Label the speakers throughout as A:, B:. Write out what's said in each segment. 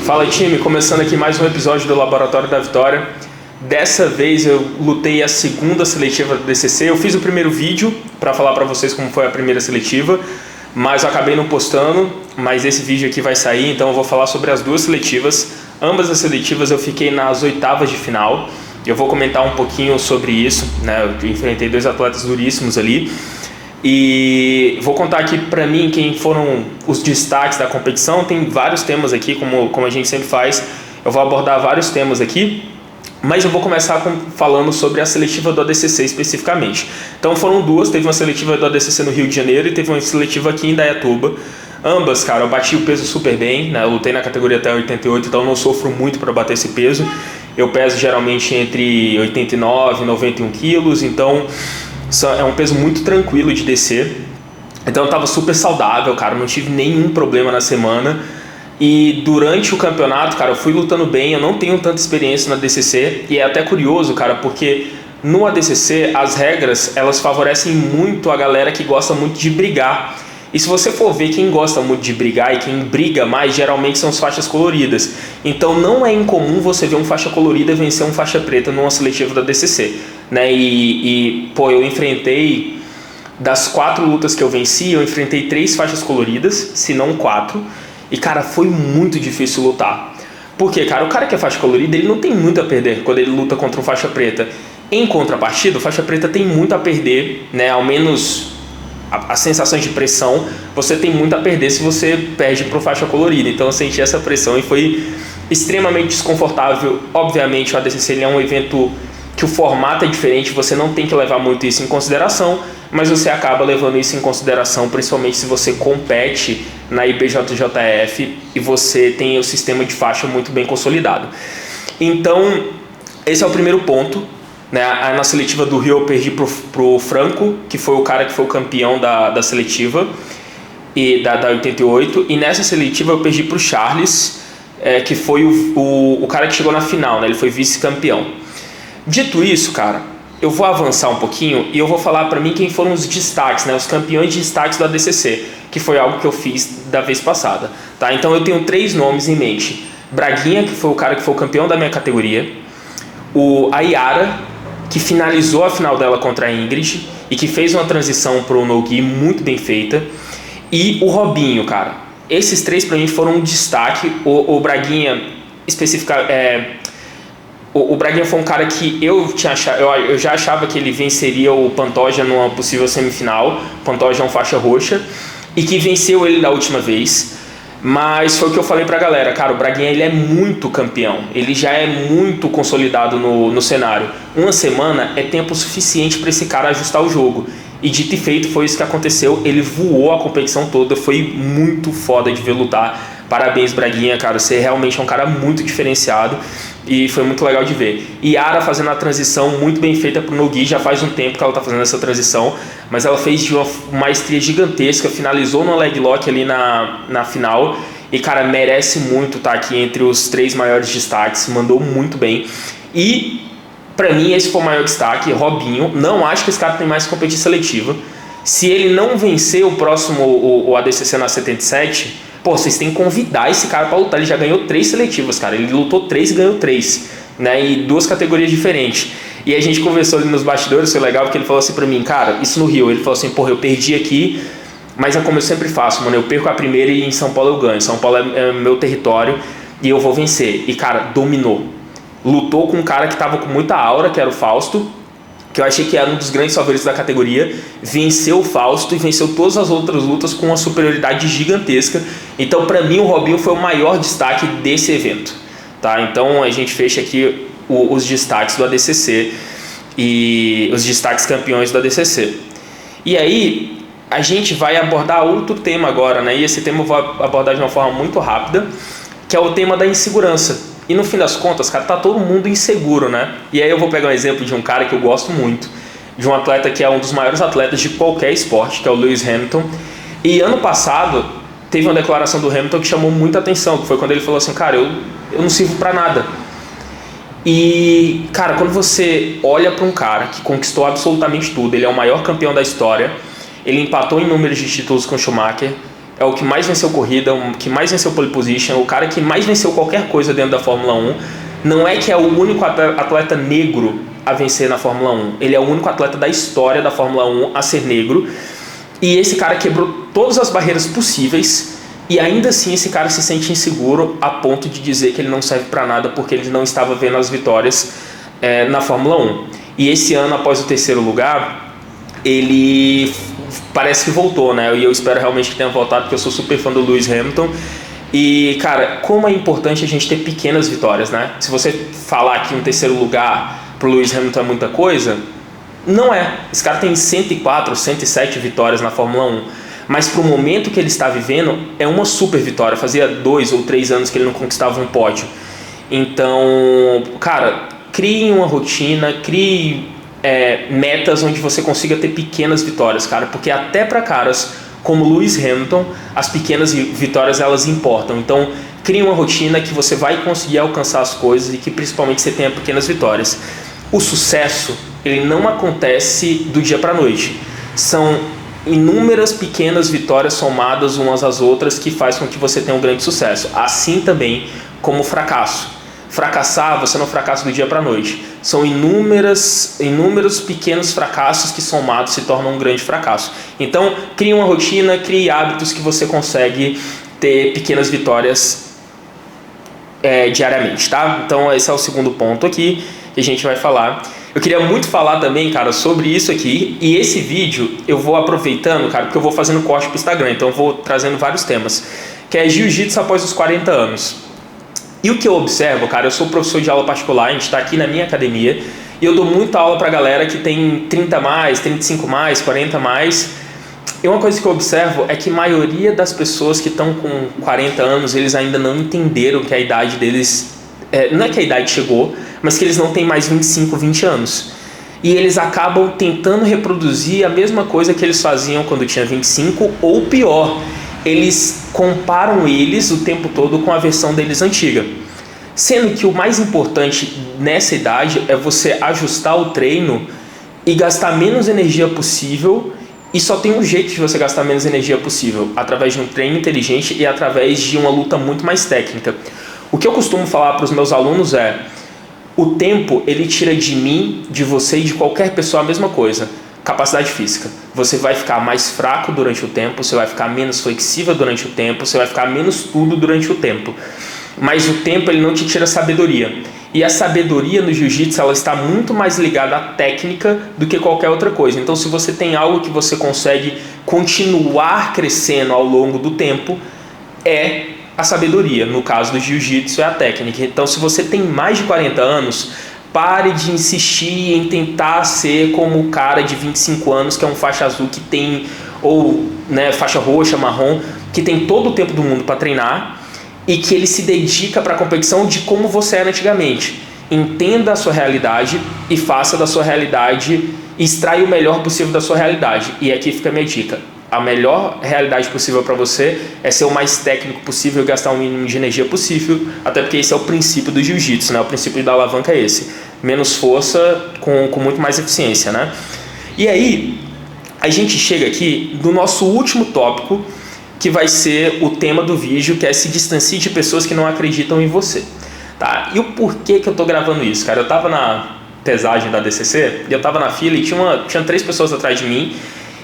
A: Fala time, começando aqui mais um episódio do Laboratório da Vitória. Dessa vez eu lutei a segunda seletiva do DCC. Eu fiz o primeiro vídeo para falar para vocês como foi a primeira seletiva, mas eu acabei não postando, mas esse vídeo aqui vai sair, então eu vou falar sobre as duas seletivas. Ambas as seletivas eu fiquei nas oitavas de final. Eu vou comentar um pouquinho sobre isso, né? Eu enfrentei dois atletas duríssimos ali. E vou contar aqui pra mim quem foram os destaques da competição. Tem vários temas aqui, como a gente sempre faz. Eu vou abordar vários temas aqui, mas eu vou começar falando sobre a seletiva do ADCC especificamente. Então foram duas, teve uma seletiva do ADCC no Rio de Janeiro e teve uma seletiva aqui em Indaiatuba. Ambas, cara, eu bati o peso super bem, né? Eu lutei na categoria até 88, então eu não sofro muito para bater esse peso. Eu peso geralmente entre 89 e 91 quilos, então é um peso muito tranquilo de descer. Então eu tava super saudável, cara, não tive nenhum problema na semana. E durante o campeonato, cara, eu fui lutando bem. Eu não tenho tanta experiência na ADCC. E é até curioso, cara, porque no ADCC as regras, elas favorecem muito a galera que gosta muito de brigar. E se você for ver quem gosta muito de brigar e quem briga mais, geralmente são as faixas coloridas. Então não é incomum você ver um faixa colorida vencer um faixa preta numa seletiva da ADCC, né? Pô, eu enfrentei, das 4 lutas que eu venci, eu enfrentei 3 faixas coloridas, se não 4. E, cara, foi muito difícil lutar. Porque, cara, o cara que é faixa colorida, ele não tem muito a perder quando ele luta contra um faixa preta. Em contrapartida, o faixa preta tem muito a perder, né? Ao menos as sensações de pressão, você tem muito a perder se você perde pro faixa colorida. Então eu senti essa pressão e foi extremamente desconfortável. Obviamente o ADCC ele é um evento que o formato é diferente, você não tem que levar muito isso em consideração, mas você acaba levando isso em consideração, principalmente se você compete na IBJJF e você tem o sistema de faixa muito bem consolidado. Então esse é o primeiro ponto, né? Na seletiva do Rio eu perdi pro Franco, que foi o cara que foi o campeão da seletiva e da 88, e nessa seletiva eu perdi pro Charles, que foi o cara que chegou na final, né? Ele foi vice-campeão. Dito isso, cara, eu vou avançar um pouquinho e eu vou falar pra mim quem foram os destaques, né? Os campeões de destaques do ADCC, que foi algo que eu fiz da vez passada, tá? Então eu tenho 3 nomes em mente: Braguinha, que foi o cara que foi o campeão da minha categoria, a Yara, que finalizou a final dela contra a Ingrid e que fez uma transição pro no-gi muito bem feita, e o Robinho, cara. Esses 3 pra mim foram um destaque. O Braguinha o Braguinha foi um cara que eu já achava que ele venceria o Pantoja numa possível semifinal. O Pantoja é um faixa roxa e que venceu ele da última vez. Mas foi o que eu falei pra galera, cara, o Braguinha ele é muito campeão, ele já é muito consolidado no cenário. Uma semana é tempo suficiente para esse cara ajustar o jogo. E dito e feito, foi isso que aconteceu. Ele voou a competição toda, foi muito foda de ver lutar. Parabéns, Braguinha, cara, você realmente é um cara muito diferenciado e foi muito legal de ver. Yara fazendo a transição muito bem feita pro no-gi, já faz um tempo que ela tá fazendo essa transição, mas ela fez de uma maestria gigantesca, finalizou no leg lock ali na final e, cara, merece muito estar aqui entre os 3 maiores destaques, mandou muito bem. E pra mim esse foi o maior destaque, Robinho. Não acho que esse cara tem mais que competir seletiva. Se ele não vencer o próximo o ADCC na 77, pô, vocês têm que convidar esse cara pra lutar. Ele já ganhou 3 seletivas, cara. Ele lutou 3 e ganhou 3, né? E 2 categorias diferentes. E a gente conversou ali nos bastidores, foi legal, porque ele falou assim pra mim, cara, isso no Rio. Ele falou assim, porra, eu perdi aqui, mas é como eu sempre faço, mano. Eu perco a primeira e em São Paulo eu ganho. São Paulo é meu território e eu vou vencer. E, cara, dominou. Lutou com um cara que tava com muita aura, que era o Fausto, que eu achei que era um dos grandes favoritos da categoria. Venceu o Fausto e venceu todas as outras lutas com uma superioridade gigantesca. Então, pra mim, o Robinho foi o maior destaque desse evento, tá? Então, a gente fecha aqui os destaques do ADCC e os destaques campeões do ADCC. E aí, a gente vai abordar outro tema agora, né? E esse tema eu vou abordar de uma forma muito rápida, que é o tema da insegurança. E no fim das contas, cara, tá todo mundo inseguro, né? E aí eu vou pegar um exemplo de um cara que eu gosto muito, de um atleta que é um dos maiores atletas de qualquer esporte, que é o Lewis Hamilton. E ano passado teve uma declaração do Hamilton que chamou muita atenção, que foi quando ele falou assim, cara, eu não sirvo pra nada. E, cara, quando você olha pra um cara que conquistou absolutamente tudo, ele é o maior campeão da história, ele empatou em números de títulos com o Schumacher, é o que mais venceu corrida, o que mais venceu pole position, o cara que mais venceu qualquer coisa dentro da Fórmula 1. Não é que é o único atleta negro a vencer na Fórmula 1. Ele é o único atleta da história da Fórmula 1 a ser negro. E esse cara quebrou todas as barreiras possíveis. E ainda assim esse cara se sente inseguro a ponto de dizer que ele não serve para nada porque ele não estava vendo as vitórias na Fórmula 1. E esse ano, após o terceiro lugar, ele parece que voltou, né? E eu espero realmente que tenha voltado, porque eu sou super fã do Lewis Hamilton. E, cara, como é importante a gente ter pequenas vitórias, né? Se você falar que um terceiro lugar pro Lewis Hamilton é muita coisa, não é. Esse cara tem 104, 107 vitórias na Fórmula 1. Mas pro momento que ele está vivendo, é uma super vitória. Fazia 2 ou 3 anos que ele não conquistava um pódio. Então, cara, crie uma rotina, crie metas onde você consiga ter pequenas vitórias, cara. Porque até para caras como Lewis Hamilton, as pequenas vitórias elas importam. Então, crie uma rotina que você vai conseguir alcançar as coisas e que principalmente você tenha pequenas vitórias. O sucesso, ele não acontece do dia para a noite. São inúmeras pequenas vitórias somadas umas às outras que faz com que você tenha um grande sucesso. Assim também como o fracasso. Fracassar, você não fracassa do dia para a noite. São inúmeros pequenos fracassos que somados se tornam um grande fracasso. Então, crie uma rotina, crie hábitos que você consegue ter pequenas vitórias diariamente, tá? Então, esse é o segundo ponto aqui que a gente vai falar. Eu queria muito falar também, cara, sobre isso aqui. E esse vídeo eu vou aproveitando, cara, porque eu vou fazendo corte para o Instagram. Então, eu vou trazendo vários temas. Que é jiu-jitsu após os 40 anos. E o que eu observo, cara, eu sou professor de aula particular, a gente está aqui na minha academia e eu dou muita aula pra galera que tem 30 mais, 35 mais, 40 mais. E uma coisa que eu observo é que a maioria das pessoas que estão com 40 anos, eles ainda não entenderam que a idade deles, não é que a idade chegou, mas que eles não têm mais 25, 20 anos. E eles acabam tentando reproduzir a mesma coisa que eles faziam quando tinha 25 ou pior. Eles comparam eles o tempo todo com a versão deles antiga. Sendo que o mais importante nessa idade é você ajustar o treino e gastar menos energia possível. E só tem um jeito de você gastar menos energia possível, através de um treino inteligente e através de uma luta muito mais técnica. O que eu costumo falar para os meus alunos é: o tempo, ele tira de mim, de você e de qualquer pessoa a mesma coisa. Capacidade física. Você vai ficar mais fraco durante o tempo, você vai ficar menos flexível durante o tempo, você vai ficar menos tudo durante o tempo. Mas o tempo, ele não te tira sabedoria. E a sabedoria no jiu-jitsu, ela está muito mais ligada à técnica do que qualquer outra coisa. Então, se você tem algo que você consegue continuar crescendo ao longo do tempo, é a sabedoria. No caso do jiu-jitsu, é a técnica. Então, se você tem mais de 40 anos, pare de insistir em tentar ser como o cara de 25 anos, que é um faixa azul que tem, ou faixa roxa, marrom, que tem todo o tempo do mundo para treinar e que ele se dedica para a competição de como você era antigamente. Entenda a sua realidade e faça da sua realidade, extrai o melhor possível da sua realidade. E aqui fica a minha dica. A melhor realidade possível para você é ser o mais técnico possível e gastar o mínimo de energia possível, até porque esse é o princípio do jiu-jitsu, né? O princípio da alavanca é esse: menos força com muito mais eficiência, né? E aí, a gente chega aqui no nosso último tópico, que vai ser o tema do vídeo, que é se distancie de pessoas que não acreditam em você, tá? E o porquê que eu tô gravando isso, cara? Eu tava na pesagem da DCC, e eu tava na fila e tinha 3 pessoas atrás de mim.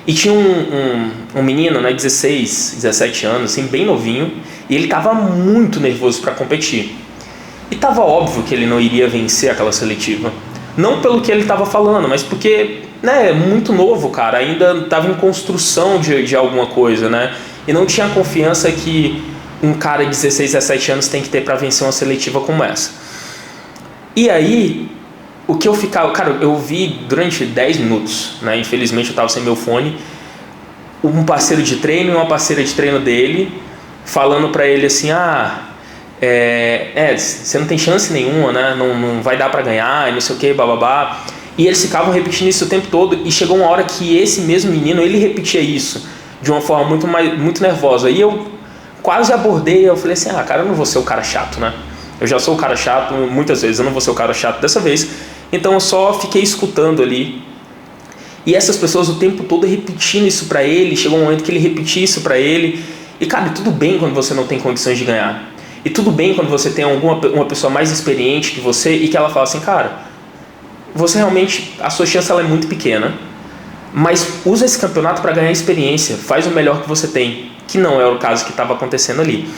A: E tinha um menino, 16, 17 anos, assim, bem novinho, e ele estava muito nervoso para competir. E estava óbvio que ele não iria vencer aquela seletiva. Não pelo que ele estava falando, mas porque, é muito novo, cara, ainda estava em construção de alguma coisa, né? E não tinha a confiança que um cara de 16, 17 anos tem que ter para vencer uma seletiva como essa. E aí, o que eu ficava... Cara, eu vi durante 10 minutos, né? Infelizmente eu tava sem meu fone. Um parceiro de treino e uma parceira de treino dele falando pra ele assim: você não tem chance nenhuma, né? Não vai dar pra ganhar e não sei o que, bababá. E eles ficavam repetindo isso o tempo todo. E chegou uma hora que esse mesmo menino, ele repetia isso de uma forma muito nervosa. E eu quase abordei, eu falei assim: cara, eu não vou ser o cara chato, né? Eu já sou o cara chato muitas vezes, eu não vou ser o cara chato dessa vez. Então eu só fiquei escutando ali. E essas pessoas o tempo todo repetindo isso pra ele. Chegou um momento que ele repetia isso pra ele. E cara, tudo bem quando você não tem condições de ganhar. E tudo bem quando você tem uma pessoa mais experiente que você e que ela fala assim, cara, você realmente, a sua chance ela é muito pequena, mas usa esse campeonato para ganhar experiência, faz o melhor que você tem, que não é o caso que estava acontecendo ali.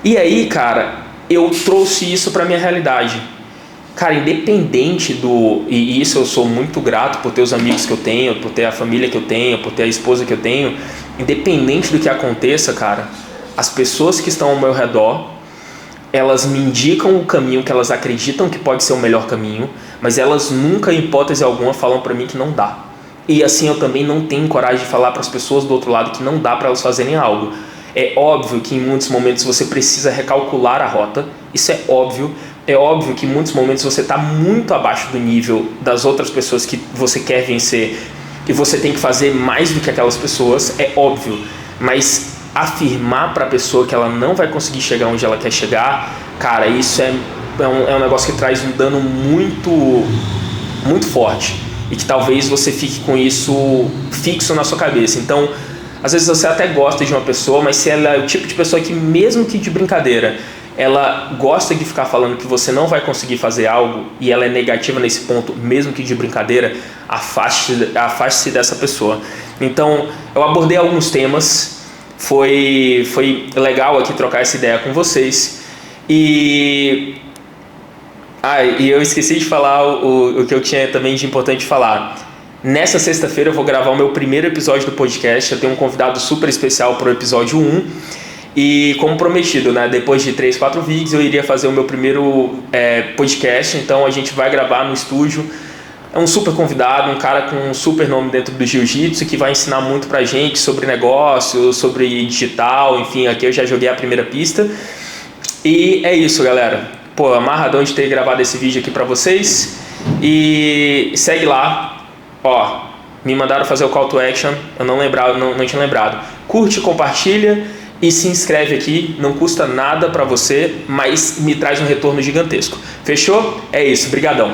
A: E aí, cara, eu trouxe isso para minha realidade. Cara, independente e isso eu sou muito grato por ter os amigos que eu tenho, por ter a família que eu tenho, por ter a esposa que eu tenho, independente do que aconteça, cara, as pessoas que estão ao meu redor, elas me indicam o caminho que elas acreditam que pode ser o melhor caminho, mas elas nunca, em hipótese alguma, falam para mim que não dá. E assim eu também não tenho coragem de falar para as pessoas do outro lado que não dá para elas fazerem algo. É óbvio que em muitos momentos você precisa recalcular a rota, isso é óbvio. É óbvio que em muitos momentos você está muito abaixo do nível das outras pessoas que você quer vencer e você tem que fazer mais do que aquelas pessoas, é óbvio. Mas afirmar para a pessoa que ela não vai conseguir chegar onde ela quer chegar, cara, isso é um negócio que traz um dano muito, muito forte e que talvez você fique com isso fixo na sua cabeça. Então, às vezes você até gosta de uma pessoa, mas se ela é o tipo de pessoa que, mesmo que de brincadeira, ela gosta de ficar falando que você não vai conseguir fazer algo e ela é negativa nesse ponto, mesmo que de brincadeira, afaste-se dessa pessoa. Então, eu abordei alguns temas, foi legal aqui trocar essa ideia com vocês. E eu esqueci de falar o que eu tinha também de importante falar. Nessa sexta-feira eu vou gravar o meu primeiro episódio do podcast, eu tenho um convidado super especial para o episódio 1. E como prometido, né, depois de 3, 4 vídeos eu iria fazer o meu primeiro podcast, então a gente vai gravar no estúdio. É um super convidado, um cara com um super nome dentro do jiu-jitsu que vai ensinar muito pra gente sobre negócio, sobre digital, enfim, aqui eu já joguei a primeira pista. E é isso, galera. Pô, amarradão de ter gravado esse vídeo aqui pra vocês. E segue lá, ó, me mandaram fazer o call to action, eu não tinha lembrado. Curte, compartilha e se inscreve aqui, não custa nada pra você, mas me traz um retorno gigantesco. Fechou? É isso, brigadão.